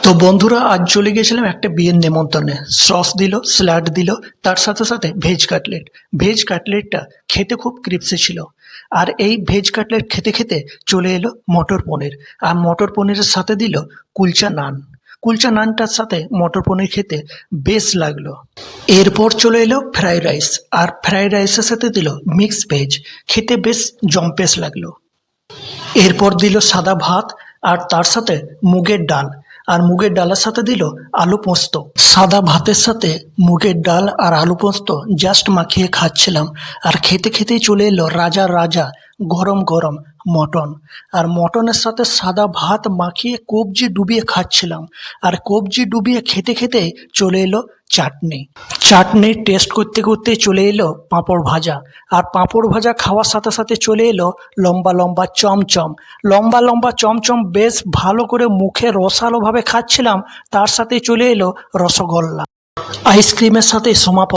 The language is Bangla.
তো বন্ধুরা আজ চলে গেছিলাম একটা বিয়ের নেমন্তন্নে। সস দিল, স্যালাড দিল, তার সাথে সাথে ভেজ কাটলেট। ভেজ কাটলেটটা খেতে খুব ক্রিপসি ছিল। আর এই ভেজ কাটলেট খেতে খেতে চলে এলো মটর পনির। আর মটর পনিরের সাথে দিল কুলচা নান। কুলচা নানটার সাথে মটর পনির খেতে বেশ লাগলো। এরপর চলে এলো ফ্রাইড রাইস। আর ফ্রাইড রাইসের সাথে দিল মিক্স ভেজ। খেতে বেশ জম্পেশ লাগলো। এরপর দিল সাদা ভাত আর তার সাথে মুগের ডাল। আর মুগের ডালের সাথে দিল আলু পোস্ত। সাদা ভাতের সাথে মুগের ডাল আর আলু পোস্ত জাস্ট মাখিয়ে খাচ্ছিলাম। আর খেতে খেতেই চলে এলো রাজা রাজা গরম গরম মটন। আর মটনের সাথে সাদা ভাত মাখিয়ে কবজি ডুবিয়ে খাচ্ছিলাম। আর কবজি ডুবিয়ে খেতে খেতে চলে এলো চাটনি। চাটনি টেস্ট করতে করতে চলে এলো পাঁপড় ভাজা। আর পাঁপড় ভাজা খাওয়ার সাথে সাথে চলে এলো লম্বা লম্বা চমচম। লম্বা লম্বা চমচম বেশ ভালো করে মুখে রসালোভাবে খাচ্ছিলাম। তার সাথে চলে এলো রসগোল্লা। আইসক্রিমের সাথে সমাপন।